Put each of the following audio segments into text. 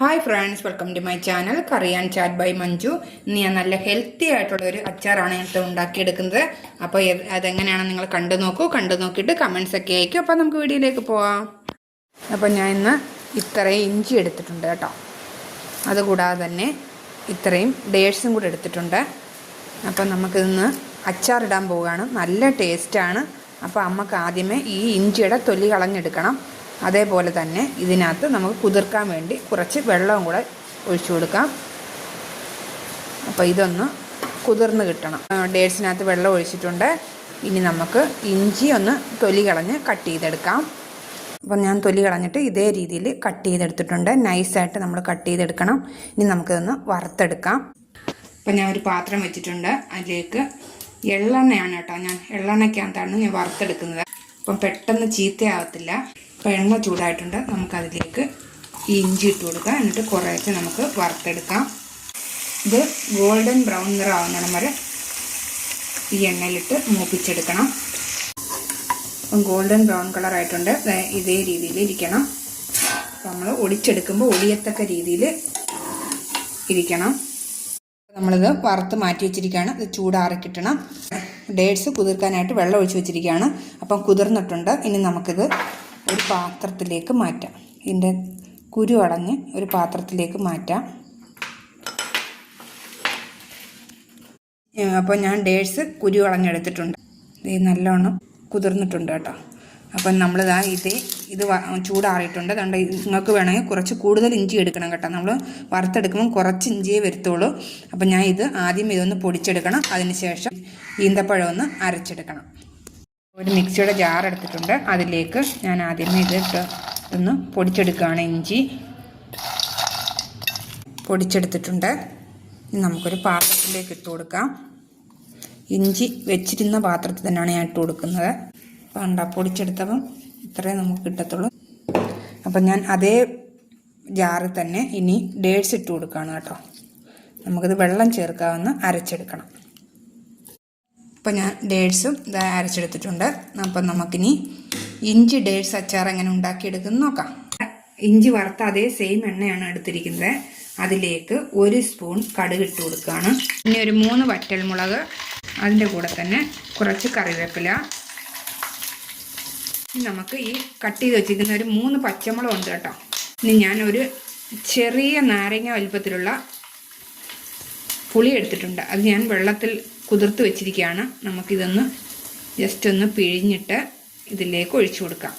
Hi friends, welcome to my channel curry and chat by Manju. ഇന്ന് ഞാൻ നല്ല healthy ആയിട്ടുള്ളൊരു അച്ചാറാണ് ഞാൻ ഉണ്ടാക്കിയെടുക്കുന്നത്. അപ്പോൾ അതെങ്ങനെയാണെന്ന് നിങ്ങൾ കണ്ടു നോക്കിയിട്ട് കമൻസ് ഒക്കെ അയക്കും. അപ്പോൾ നമുക്ക് വീഡിയോയിലേക്ക് പോവാം. അപ്പോൾ ഞാൻ ഇന്ന് ഇത്രയും ഇഞ്ചി എടുത്തിട്ടുണ്ട് കേട്ടോ. അതുകൂടാതെ തന്നെ ഇത്രയും ഡേറ്റ്സും കൂടെ എടുത്തിട്ടുണ്ട്. അപ്പോൾ നമുക്കിന്ന് അച്ചാറിടാൻ പോവുകയാണ്. നല്ല ടേസ്റ്റാണ്. അപ്പോൾ അമ്മക്ക് ആദ്യമേ ഈ ഇഞ്ചിയുടെ തൊലി കളഞ്ഞെടുക്കണം. അതേപോലെ തന്നെ ഇതിനകത്ത് നമുക്ക് കുതിർക്കാൻ വേണ്ടി കുറച്ച് വെള്ളവും കൂടെ ഒഴിച്ചു കൊടുക്കാം. അപ്പോൾ ഇതൊന്ന് കുതിർന്ന് കിട്ടണം. ഡേറ്റ്സിനകത്ത് വെള്ളം ഒഴിച്ചിട്ടുണ്ട്. ഇനി നമുക്ക് ഇഞ്ചി ഒന്ന് തൊലി കളഞ്ഞ് കട്ട് ചെയ്തെടുക്കാം. അപ്പം ഞാൻ തൊലി കളഞ്ഞിട്ട് ഇതേ രീതിയിൽ കട്ട് ചെയ്തെടുത്തിട്ടുണ്ട്. നൈസായിട്ട് നമ്മൾ കട്ട് ചെയ്തെടുക്കണം. ഇനി നമുക്കിതൊന്ന് വറുത്തെടുക്കാം. അപ്പം ഞാൻ ഒരു പാത്രം വെച്ചിട്ടുണ്ട്. അതിലേക്ക് എള്ളെണ്ണയാണ് കേട്ടോ. ഞാൻ എള്ളെണ്ണയ്ക്കകത്താണ് ഞാൻ വറുത്തെടുക്കുന്നത്. അപ്പം പെട്ടെന്ന് ചീത്തയാവത്തില്ല. അപ്പോൾ എണ്ണ ചൂടായിട്ടുണ്ട്. നമുക്കതിലേക്ക് ഈ ഇഞ്ചി ഇട്ട് കൊടുക്കാം. എന്നിട്ട് കുറേശ്ശെ നമുക്ക് വറുത്തെടുക്കാം. ഇത് ഗോൾഡൻ ബ്രൗൺ നിറമാവുന്നിടം വരെ ഈ എണ്ണയിലിട്ട് മൂപ്പിച്ചെടുക്കണം. അപ്പം ഗോൾഡൻ ബ്രൗൺ കളറായിട്ടുണ്ട്. ഇതേ രീതിയിൽ ഇരിക്കണം. അപ്പം നമ്മൾ ഒടിച്ചെടുക്കുമ്പോൾ ഒടിയത്തക്ക രീതിയിൽ ഇരിക്കണം. നമ്മളിത് വറുത്ത് മാറ്റി വെച്ചിരിക്കുകയാണ്. ഇത് ചൂടാറി കിട്ടണം. ഡേറ്റ്സ് കുതിർക്കാനായിട്ട് വെള്ളം ഒഴിച്ച് വെച്ചിരിക്കുകയാണ്. അപ്പം കുതിർന്നിട്ടുണ്ട്. ഇനി നമുക്കിത് ഒരു പാത്രത്തിലേക്ക് മാറ്റാം. ഇതിൻ്റെ കുരു കളഞ്ഞ് ഒരു പാത്രത്തിലേക്ക് മാറ്റാം. അപ്പോൾ ഞാൻ ഡേറ്റ്സ് കുരു കളഞ്ഞെടുത്തിട്ടുണ്ട്. ഇത് നല്ലോണം കുതിർന്നിട്ടുണ്ട് കേട്ടോ. അപ്പം നമ്മളിതാ ഇത് ചൂടാറിയിട്ടുണ്ട്. അതുകൊണ്ട് നിങ്ങൾക്ക് വേണമെങ്കിൽ കുറച്ച് കൂടുതൽ ഇഞ്ചി എടുക്കണം കേട്ടോ. നമ്മൾ വറുത്തെടുക്കുമ്പോൾ കുറച്ച് ഇഞ്ചിയേ വരുത്തുള്ളൂ. അപ്പം ഞാൻ ആദ്യം ഇതൊന്ന് പൊടിച്ചെടുക്കണം. അതിന് ശേഷം ഈന്തപ്പഴം ഒന്ന് അരച്ചെടുക്കണം. ഒരു മിക്സിയുടെ ജാർ എടുത്തിട്ടുണ്ട്. അതിലേക്ക് ഞാൻ ആദ്യമേ ഒന്ന് പൊടിച്ചെടുക്കുകയാണ്. ഇഞ്ചി പൊടിച്ചെടുത്തിട്ടുണ്ട്. ഇനി നമുക്കൊരു പാത്രത്തിലേക്ക് ഇട്ട് കൊടുക്കാം. ഇഞ്ചി വെച്ചിരുന്ന പാത്രത്തിൽ തന്നെയാണ് ഞാൻ ഇട്ട് കൊടുക്കുന്നത്. അപ്പോൾ പൊടിച്ചെടുത്തപ്പം ഇത്രേ നമുക്ക് കിട്ടത്തുള്ളൂ. അപ്പം ഞാൻ അതേ ജാറിൽ തന്നെ ഇനി ഡേറ്റ്സ് ഇട്ട് കൊടുക്കുകയാണ് കേട്ടോ. നമുക്കിത് വെള്ളം ചേർക്കാവുന്ന അരച്ചെടുക്കണം. അപ്പോൾ ഞാൻ ഡേറ്റ്സും ഇത് അരച്ചെടുത്തിട്ടുണ്ട്. അപ്പം നമുക്കിനി ഇഞ്ചി ഡേറ്റ്സ് അച്ചാർ എങ്ങനെ ഉണ്ടാക്കിയെടുക്കുന്നു നോക്കാം. ഇഞ്ചി വറുത്ത അതേ സെയിം എണ്ണയാണ് എടുത്തിരിക്കുന്നത്. അതിലേക്ക് 1 സ്പൂൺ കടുക് ഇട്ട് കൊടുക്കുകയാണ്. ഇനി ഒരു 3 വറ്റൽമുളക്, അതിൻ്റെ കൂടെ തന്നെ കുറച്ച് കറിവേപ്പില. ഇനി നമുക്ക് ഈ കട്ട് ചെയ്ത് വെച്ചിരിക്കുന്ന ഒരു 3 പച്ചമുളക് ഉണ്ട് കേട്ടോ. ഇനി ഞാനൊരു ചെറിയ നാരങ്ങ വലുപ്പത്തിലുള്ള പുളി എടുത്തിട്ടുണ്ട്. അത് ഞാൻ വെള്ളത്തിൽ കുതിർത്ത് വെച്ചിരിക്കുകയാണ്. നമുക്കിതൊന്ന് ജസ്റ്റ് ഒന്ന് പിഴിഞ്ഞിട്ട് ഇതിലേക്ക് ഒഴിച്ചു കൊടുക്കാം.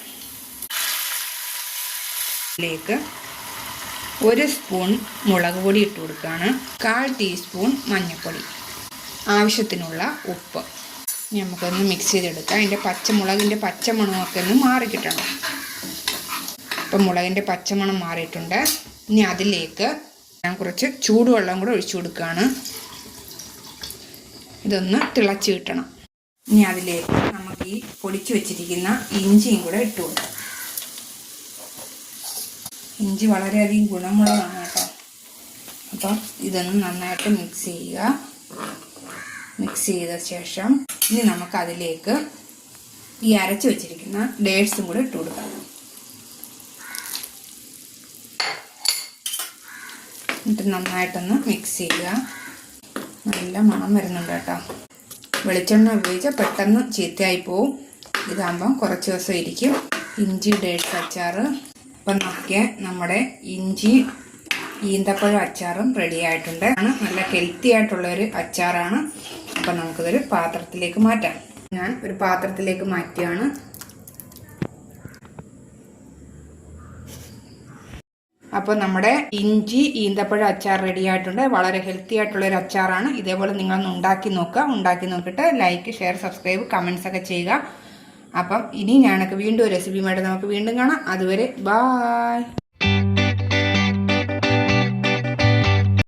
ഇതിലേക്ക് 1 സ്പൂൺ മുളക് പൊടി ഇട്ട് കൊടുക്കുകയാണ്. 1/4 ടീസ്പൂൺ മഞ്ഞൾപ്പൊടി, ആവശ്യത്തിനുള്ള ഉപ്പ്. ഇനി നമുക്കൊന്ന് മിക്സ് ചെയ്തെടുക്കാം. അതിൻ്റെ പച്ചമുളകിൻ്റെ പച്ചമണമൊക്കെ ഒന്ന് മാറിക്കിട്ടണം. ഇപ്പം മുളകിൻ്റെ പച്ചമണം മാറിയിട്ടുണ്ട്. ഇനി അതിലേക്ക് ഞാൻ കുറച്ച് ചൂടുവെള്ളം കൂടെ ഒഴിച്ചു കൊടുക്കുകയാണ്. ഇതൊന്ന് തിളച്ച് കിട്ടണം. ഇനി അതിലേക്ക് നമുക്ക് ഈ പൊടിച്ചു വെച്ചിരിക്കുന്ന ഇഞ്ചിയും കൂടെ ഇട്ട് കൊടുക്കാം. ഇഞ്ചി വളരെയധികം ഗുണമുള്ളതാണ് കേട്ടോ. അപ്പം ഇതൊന്ന് നന്നായിട്ട് മിക്സ് ചെയ്യുക. മിക്സ് ചെയ്ത ശേഷം ഇനി നമുക്കതിലേക്ക് ഈ അരച്ച് വെച്ചിരിക്കുന്ന ഡേറ്റ്സും കൂടെ ഇട്ട് കൊടുക്കാം. എന്നിട്ട് നന്നായിട്ടൊന്ന് മിക്സ് ചെയ്യുക. നല്ല മണം വരുന്നുണ്ട് കേട്ടോ. വെളിച്ചെണ്ണ ഉപയോഗിച്ചാൽ പെട്ടെന്ന് ചീത്തയായി പോവും. ഇതാകുമ്പം കുറച്ച് ദിവസം ഇരിക്കും. ഇഞ്ചി ഡേറ്റ്സ് അച്ചാർ. അപ്പം നോക്കിയാൽ നമ്മുടെ ഇഞ്ചി ഈന്തപ്പഴം അച്ചാറും റെഡി ആയിട്ടുണ്ട്. നല്ല ഹെൽത്തി ആയിട്ടുള്ളൊരു അച്ചാറാണ്. അപ്പം നമുക്കിതൊരു പാത്രത്തിലേക്ക് മാറ്റാം. ഞാൻ ഒരു പാത്രത്തിലേക്ക് മാറ്റിയാണ്. അപ്പോൾ നമ്മുടെ ഇഞ്ചി ഈന്തപ്പഴം അച്ചാർ റെഡി ആയിട്ടുണ്ട്. വളരെ ഹെൽത്തി ആയിട്ടുള്ളൊരു അച്ചാറാണ്. ഇതേപോലെ നിങ്ങളൊന്ന് ഉണ്ടാക്കി നോക്കുക. ഉണ്ടാക്കി നോക്കിയിട്ട് ലൈക്ക്, ഷെയർ, സബ്സ്ക്രൈബ്, കമൻസ് ഒക്കെ ചെയ്യുക. അപ്പം ഇനി ഞാനൊക്കെ വീണ്ടും ഒരു റെസിപ്പിയുമായിട്ട് നമുക്ക് വീണ്ടും കാണാം. അതുവരെ ബായ്.